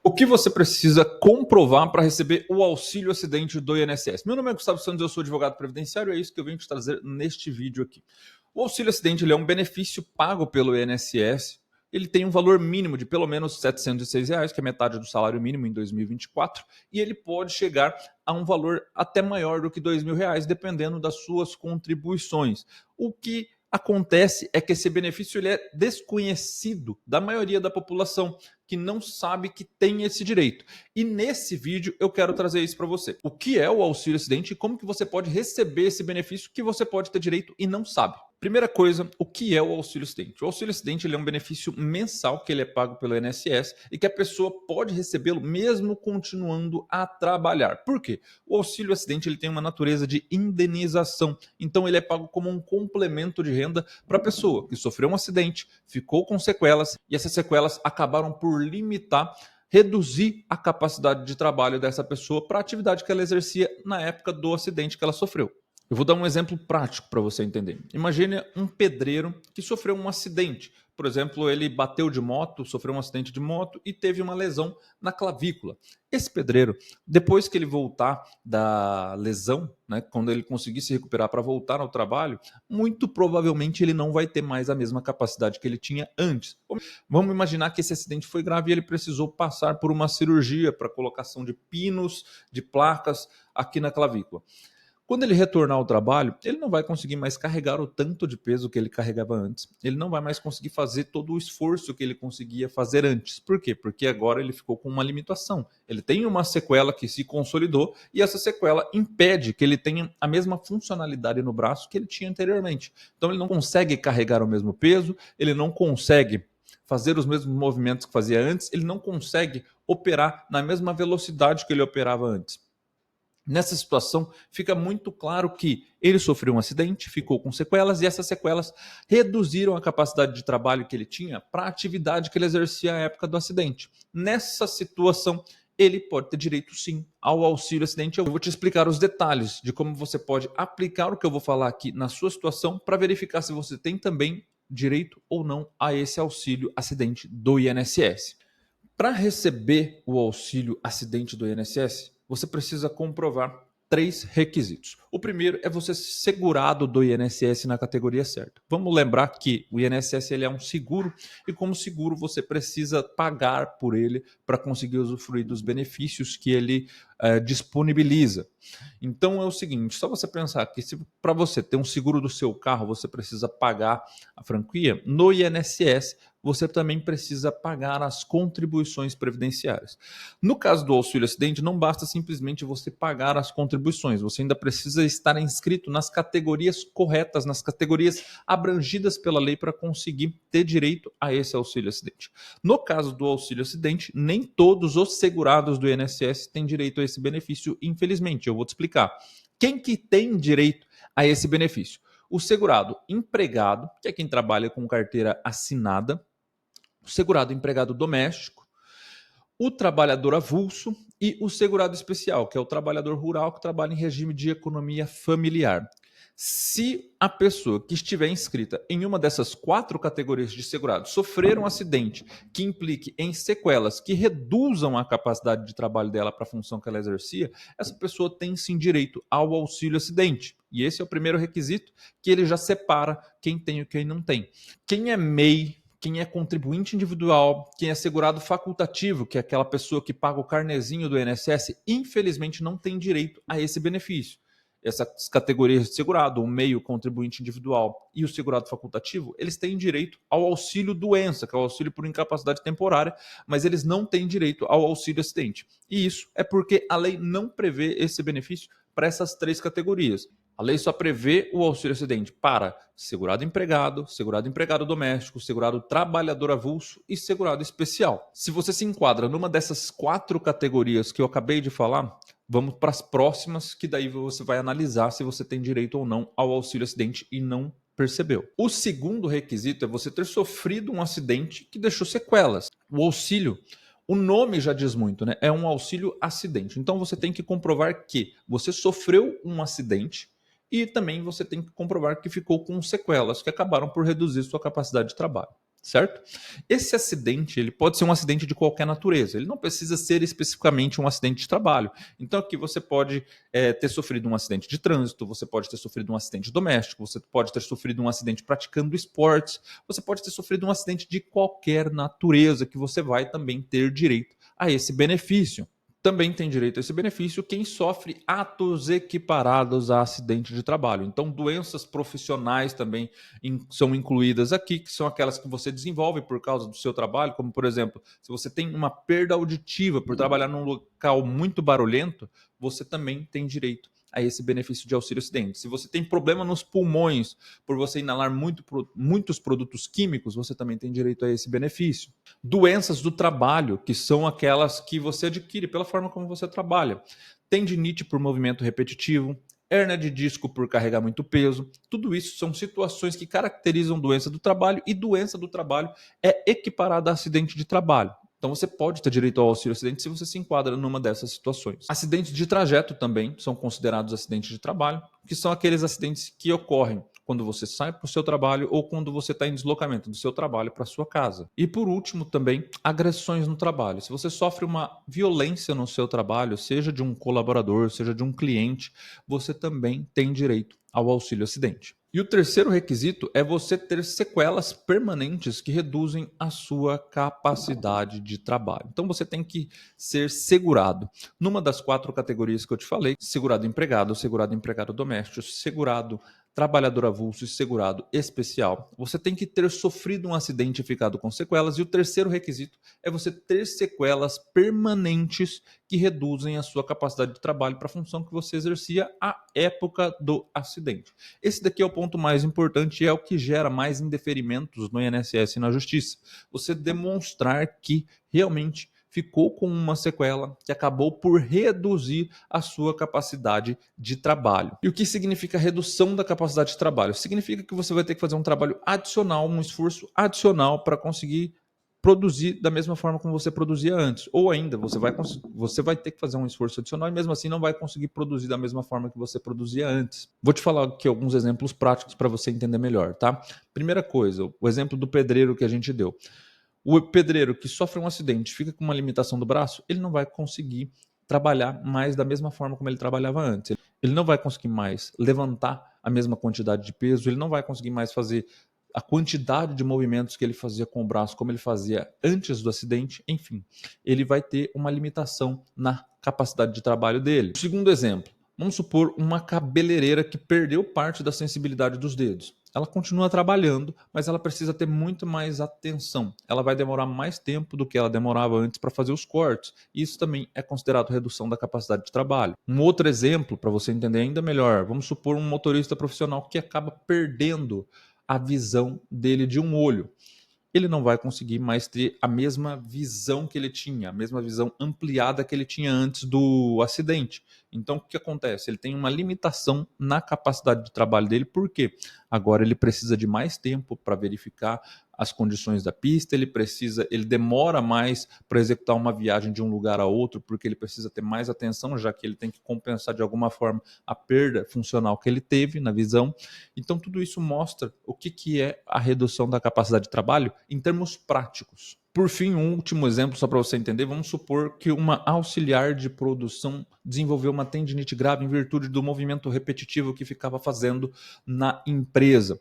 O que você precisa comprovar para receber o auxílio acidente do INSS? Meu nome é Gustavo Santos, eu sou advogado previdenciário e é isso que eu venho te trazer neste vídeo aqui. O auxílio acidente ele é um benefício pago pelo INSS. Ele tem um valor mínimo de pelo menos R$ 706, que é metade do salário mínimo em 2024, e ele pode chegar a um valor até maior do que R$ 2.000, dependendo das suas contribuições. O que acontece é que esse benefício ele é desconhecido da maioria da população, que não sabe que tem esse direito. E nesse vídeo eu quero trazer isso para você. O que é o auxílio acidente e como que você pode receber esse benefício que você pode ter direito e não sabe. Primeira coisa, o que é o auxílio acidente? O auxílio acidente ele é um benefício mensal que ele é pago pelo INSS e que a pessoa pode recebê-lo mesmo continuando a trabalhar. Por quê? O auxílio acidente ele tem uma natureza de indenização, então ele é pago como um complemento de renda para a pessoa que sofreu um acidente, ficou com sequelas e essas sequelas acabaram por limitar, reduzir a capacidade de trabalho dessa pessoa para a atividade que ela exercia na época do acidente que ela sofreu. Eu vou dar um exemplo prático para você entender. Imagine um pedreiro que sofreu um acidente. Por exemplo, ele bateu de moto, sofreu um acidente de moto e teve uma lesão na clavícula. Esse pedreiro, depois que ele voltar da lesão, né, quando ele conseguir se recuperar para voltar ao trabalho, muito provavelmente ele não vai ter mais a mesma capacidade que ele tinha antes. Vamos imaginar que esse acidente foi grave e ele precisou passar por uma cirurgia para colocação de pinos, de placas aqui na clavícula. Quando ele retornar ao trabalho, ele não vai conseguir mais carregar o tanto de peso que ele carregava antes. Ele não vai mais conseguir fazer todo o esforço que ele conseguia fazer antes. Por quê? Porque agora ele ficou com uma limitação. Ele tem uma sequela que se consolidou e essa sequela impede que ele tenha a mesma funcionalidade no braço que ele tinha anteriormente. Então ele não consegue carregar o mesmo peso, ele não consegue fazer os mesmos movimentos que fazia antes, ele não consegue operar na mesma velocidade que ele operava antes. Nessa situação, fica muito claro que ele sofreu um acidente, ficou com sequelas e essas sequelas reduziram a capacidade de trabalho que ele tinha para a atividade que ele exercia à época do acidente. Nessa situação, ele pode ter direito sim ao auxílio acidente. Eu vou te explicar os detalhes de como você pode aplicar o que eu vou falar aqui na sua situação para verificar se você tem também direito ou não a esse auxílio acidente do INSS. Para receber o auxílio acidente do INSS, você precisa comprovar 3 requisitos. O primeiro é você ser segurado do INSS na categoria certa. Vamos lembrar que o INSS ele é um seguro e como seguro você precisa pagar por ele para conseguir usufruir dos benefícios que ele disponibiliza. Então é o seguinte, só você pensar que se para você ter um seguro do seu carro você precisa pagar a franquia, no INSS você também precisa pagar as contribuições previdenciárias. No caso do auxílio acidente, não basta simplesmente você pagar as contribuições, você ainda precisa estar inscrito nas categorias corretas, nas categorias abrangidas pela lei para conseguir ter direito a esse auxílio acidente. No caso do auxílio acidente, nem todos os segurados do INSS têm direito a esse benefício, infelizmente. Eu vou te explicar. Quem que tem direito a esse benefício? O segurado empregado, que é quem trabalha com carteira assinada, o segurado empregado doméstico, o trabalhador avulso e o segurado especial, que é o trabalhador rural que trabalha em regime de economia familiar. Se a pessoa que estiver inscrita em uma dessas 4 categorias de segurado sofrer um acidente que implique em sequelas que reduzam a capacidade de trabalho dela para a função que ela exercia, essa pessoa tem sim direito ao auxílio acidente. E esse é o primeiro requisito que ele já separa quem tem e quem não tem. Quem é MEI, quem é contribuinte individual, quem é segurado facultativo, que é aquela pessoa que paga o carnezinho do INSS, infelizmente não tem direito a esse benefício. Essas categorias de segurado, o MEI, o contribuinte individual e o segurado facultativo, eles têm direito ao auxílio doença, que é o auxílio por incapacidade temporária, mas eles não têm direito ao auxílio acidente. E isso é porque a lei não prevê esse benefício para essas 3 categorias. A lei só prevê o auxílio acidente para segurado empregado doméstico, segurado trabalhador avulso e segurado especial. Se você se enquadra numa dessas 4 categorias que eu acabei de falar, vamos para as próximas, que daí você vai analisar se você tem direito ou não ao auxílio acidente e não percebeu. O segundo requisito é você ter sofrido um acidente que deixou sequelas. O auxílio, o nome já diz muito, né? É um auxílio acidente. Então você tem que comprovar que você sofreu um acidente e também você tem que comprovar que ficou com sequelas que acabaram por reduzir sua capacidade de trabalho. certo? Esse acidente, ele pode ser um acidente de qualquer natureza, ele não precisa ser especificamente um acidente de trabalho. Então aqui você pode ter sofrido um acidente de trânsito, você pode ter sofrido um acidente doméstico, você pode ter sofrido um acidente praticando esportes, você pode ter sofrido um acidente de qualquer natureza que você vai também ter direito a esse benefício. Também tem direito a esse benefício quem sofre atos equiparados a acidente de trabalho. Então, doenças profissionais também são incluídas aqui, que são aquelas que você desenvolve por causa do seu trabalho, como, por exemplo, se você tem uma perda auditiva por trabalhar num local muito barulhento, você também tem direito a esse benefício de auxílio acidente. Se você tem problema nos pulmões por você inalar muitos produtos químicos, você também tem direito a esse benefício. Doenças do trabalho, que são aquelas que você adquire pela forma como você trabalha. Tendinite por movimento repetitivo, hérnia de disco por carregar muito peso. Tudo isso são situações que caracterizam doença do trabalho, e doença do trabalho é equiparada a acidente de trabalho. Então você pode ter direito ao auxílio acidente se você se enquadra numa dessas situações. Acidentes de trajeto também são considerados acidentes de trabalho, que são aqueles acidentes que ocorrem quando você sai para o seu trabalho ou quando você está em deslocamento do seu trabalho para a sua casa. E por último também, agressões no trabalho. Se você sofre uma violência no seu trabalho, seja de um colaborador, seja de um cliente, você também tem direito ao auxílio acidente. E o terceiro requisito é você ter sequelas permanentes que reduzem a sua capacidade de trabalho. Então você tem que ser segurado numa das 4 categorias que eu te falei: segurado empregado doméstico, segurado trabalhador avulso e segurado especial. Você tem que ter sofrido um acidente e ficado com sequelas. E o terceiro requisito é você ter sequelas permanentes que reduzem a sua capacidade de trabalho para a função que você exercia à época do acidente. Esse daqui é o ponto mais importante e é o que gera mais indeferimentos no INSS e na Justiça. Você demonstrar que realmente ficou com uma sequela que acabou por reduzir a sua capacidade de trabalho. E o que significa redução da capacidade de trabalho? Significa que você vai ter que fazer um trabalho adicional, um esforço adicional para conseguir produzir da mesma forma como você produzia antes. Ou ainda, você vai ter que fazer um esforço adicional e mesmo assim não vai conseguir produzir da mesma forma que você produzia antes. Vou te falar aqui alguns exemplos práticos para você entender melhor, tá? Primeira coisa, o exemplo do pedreiro que a gente deu. O pedreiro que sofre um acidente, fica com uma limitação do braço, ele não vai conseguir trabalhar mais da mesma forma como ele trabalhava antes. Ele não vai conseguir mais levantar a mesma quantidade de peso, ele não vai conseguir mais fazer a quantidade de movimentos que ele fazia com o braço como ele fazia antes do acidente. Enfim, ele vai ter uma limitação na capacidade de trabalho dele. Segundo exemplo, vamos supor uma cabeleireira que perdeu parte da sensibilidade dos dedos. Ela continua trabalhando, mas ela precisa ter muito mais atenção. Ela vai demorar mais tempo do que ela demorava antes para fazer os cortes. Isso também é considerado redução da capacidade de trabalho. Um outro exemplo, para você entender ainda melhor, vamos supor um motorista profissional que acaba perdendo a visão dele de um olho. Ele não vai conseguir mais ter a mesma visão que ele tinha, a mesma visão ampliada que ele tinha antes do acidente. Então, o que acontece? Ele tem uma limitação na capacidade de trabalho dele, por quê? Agora ele precisa de mais tempo para verificar as condições da pista, ele demora mais para executar uma viagem de um lugar a outro, porque ele precisa ter mais atenção, já que ele tem que compensar de alguma forma a perda funcional que ele teve na visão. Então, tudo isso mostra o que é a redução da capacidade de trabalho em termos práticos. Por fim, um último exemplo, só para você entender, vamos supor que uma auxiliar de produção desenvolveu uma tendinite grave em virtude do movimento repetitivo que ficava fazendo na empresa.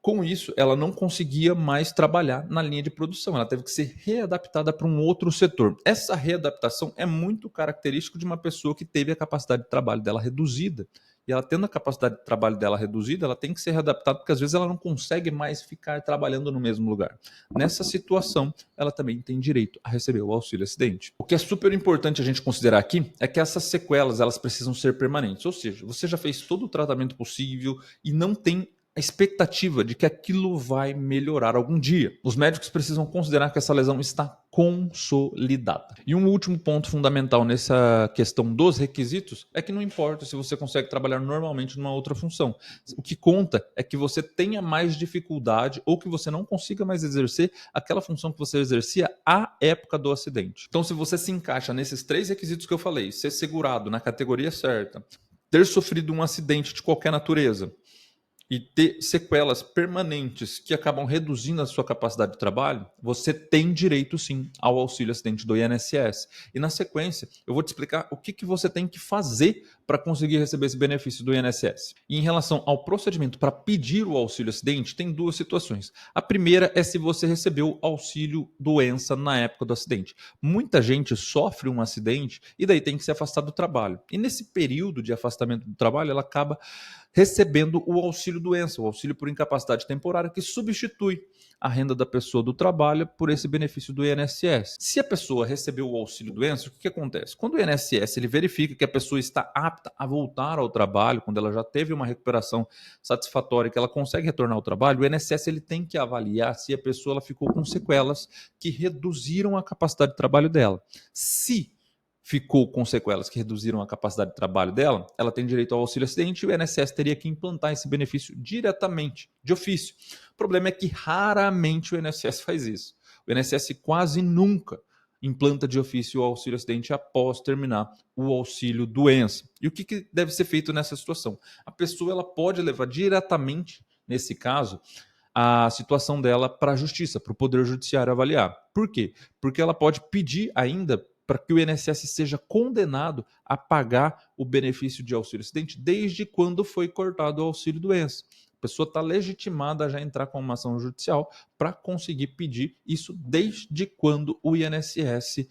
Com isso, ela não conseguia mais trabalhar na linha de produção, ela teve que ser readaptada para um outro setor. Essa readaptação é muito característica de uma pessoa que teve a capacidade de trabalho dela reduzida. E ela tendo a capacidade de trabalho dela reduzida, ela tem que ser readaptada, porque às vezes ela não consegue mais ficar trabalhando no mesmo lugar. Nessa situação, ela também tem direito a receber o auxílio acidente. O que é super importante a gente considerar aqui é que essas sequelas elas precisam ser permanentes, ou seja, você já fez todo o tratamento possível e não tem a expectativa de que aquilo vai melhorar algum dia. Os médicos precisam considerar que essa lesão está consolidada. E um último ponto fundamental nessa questão dos requisitos é que não importa se você consegue trabalhar normalmente numa outra função. O que conta é que você tenha mais dificuldade ou que você não consiga mais exercer aquela função que você exercia à época do acidente. Então, se você se encaixa nesses 3 requisitos que eu falei, ser segurado na categoria certa, ter sofrido um acidente de qualquer natureza, e ter sequelas permanentes que acabam reduzindo a sua capacidade de trabalho, você tem direito sim ao auxílio acidente do INSS. E na sequência, eu vou te explicar o que você tem que fazer para conseguir receber esse benefício do INSS. E em relação ao procedimento para pedir o auxílio acidente, tem duas situações. A primeira é se você recebeu auxílio doença na época do acidente. Muita gente sofre um acidente e daí tem que se afastar do trabalho. E nesse período de afastamento do trabalho, ela acaba recebendo o auxílio doença, o auxílio por incapacidade temporária, que substitui a renda da pessoa do trabalho por esse benefício do INSS. Se a pessoa recebeu o auxílio doença, o que acontece? Quando o INSS ele verifica que a pessoa está apta a voltar ao trabalho, quando ela já teve uma recuperação satisfatória, que ela consegue retornar ao trabalho, o INSS ele tem que avaliar se a pessoa ela ficou com sequelas que reduziram a capacidade de trabalho dela. Se ficou com sequelas que reduziram a capacidade de trabalho dela, ela tem direito ao auxílio acidente e o INSS teria que implantar esse benefício diretamente, de ofício. O problema é que raramente o INSS faz isso. O INSS quase nunca implanta de ofício o auxílio acidente após terminar o auxílio doença. E o que deve ser feito nessa situação? A pessoa ela pode levar diretamente, nesse caso, a situação dela para a justiça, para o Poder Judiciário avaliar. Por quê? Porque ela pode pedir ainda para que o INSS seja condenado a pagar o benefício de auxílio acidente desde quando foi cortado o auxílio doença. A pessoa está legitimada a já entrar com uma ação judicial para conseguir pedir isso desde quando o INSS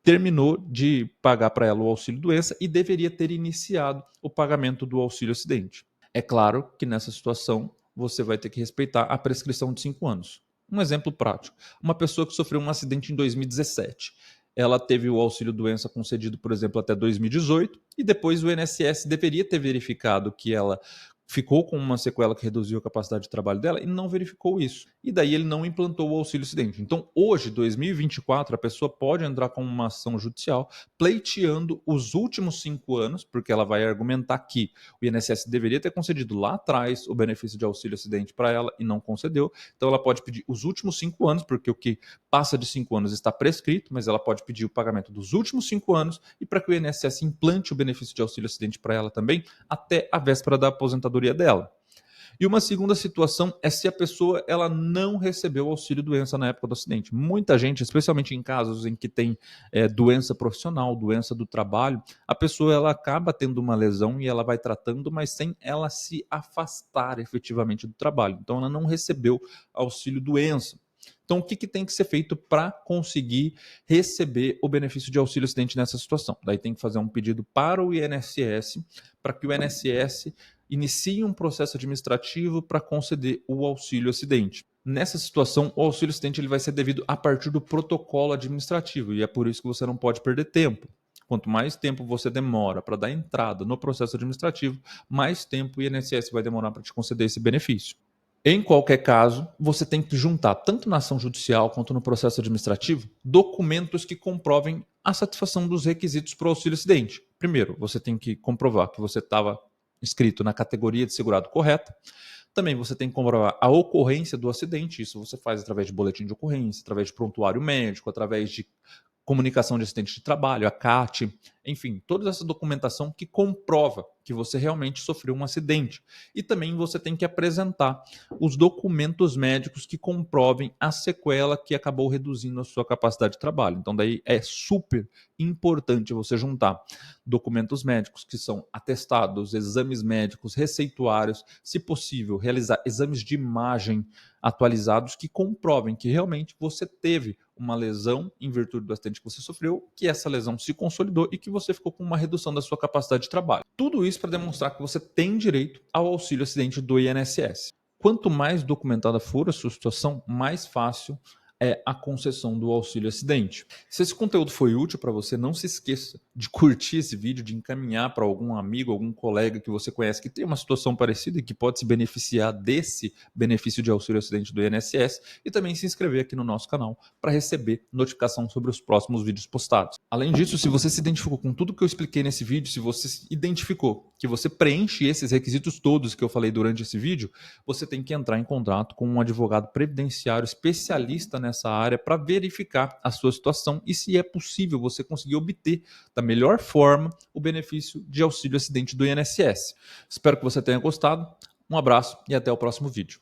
terminou de pagar para ela o auxílio doença e deveria ter iniciado o pagamento do auxílio acidente. É claro que nessa situação você vai ter que respeitar a prescrição de 5 anos. Um exemplo prático: uma pessoa que sofreu um acidente em 2017. Ela teve o auxílio doença concedido, por exemplo, até 2018, e depois o INSS deveria ter verificado que ela ficou com uma sequela que reduziu a capacidade de trabalho dela e não verificou isso. E daí ele não implantou o auxílio acidente. Então, hoje, 2024, a pessoa pode entrar com uma ação judicial pleiteando os últimos 5 anos, porque ela vai argumentar que o INSS deveria ter concedido lá atrás o benefício de auxílio acidente para ela e não concedeu. Então, ela pode pedir os últimos 5 anos, porque o que passa de 5 anos está prescrito, mas ela pode pedir o pagamento dos últimos 5 anos e para que o INSS implante o benefício de auxílio acidente para ela também até a véspera da aposentadoria dela. E uma segunda situação é se a pessoa ela não recebeu auxílio doença na época do acidente. Muita gente, especialmente em casos em que tem doença profissional, doença do trabalho, a pessoa ela acaba tendo uma lesão e ela vai tratando, mas sem ela se afastar efetivamente do trabalho. Então ela não recebeu auxílio doença. Então, o que tem que ser feito para conseguir receber o benefício de auxílio acidente nessa situação? Daí tem que fazer um pedido para o INSS, para que o INSS inicie um processo administrativo para conceder o auxílio acidente. Nessa situação, o auxílio acidente ele vai ser devido a partir do protocolo administrativo, e é por isso que você não pode perder tempo. Quanto mais tempo você demora para dar entrada no processo administrativo, mais tempo o INSS vai demorar para te conceder esse benefício. Em qualquer caso, você tem que juntar, tanto na ação judicial quanto no processo administrativo, documentos que comprovem a satisfação dos requisitos para o auxílio acidente. Primeiro, você tem que comprovar que você estava inscrito na categoria de segurado correta. Também você tem que comprovar a ocorrência do acidente. Isso você faz através de boletim de ocorrência, através de prontuário médico, através de comunicação de acidente de trabalho, a CAT, enfim, toda essa documentação que comprova que você realmente sofreu um acidente. E também você tem que apresentar os documentos médicos que comprovem a sequela que acabou reduzindo a sua capacidade de trabalho. Então daí é super importante você juntar documentos médicos que são atestados, exames médicos, receituários, se possível, realizar exames de imagem atualizados que comprovem que realmente você teve uma lesão em virtude do acidente que você sofreu, que essa lesão se consolidou e que você ficou com uma redução da sua capacidade de trabalho. Tudo isso para demonstrar que você tem direito ao auxílio acidente do INSS. Quanto mais documentada for a sua situação, mais fácil é a concessão do auxílio acidente. Se esse conteúdo foi útil para você, não se esqueça de curtir esse vídeo, de encaminhar para algum amigo, algum colega que você conhece que tem uma situação parecida e que pode se beneficiar desse benefício de auxílio acidente do INSS, e também se inscrever aqui no nosso canal para receber notificação sobre os próximos vídeos postados. Além disso, se você se identificou com tudo que eu expliquei nesse vídeo, se você se identificou que você preenche esses requisitos todos que eu falei durante esse vídeo, você tem que entrar em contato com um advogado previdenciário especialista nessa área para verificar a sua situação e se é possível você conseguir obter da melhor forma o benefício de auxílio acidente do INSS. Espero que você tenha gostado. Um abraço e até o próximo vídeo.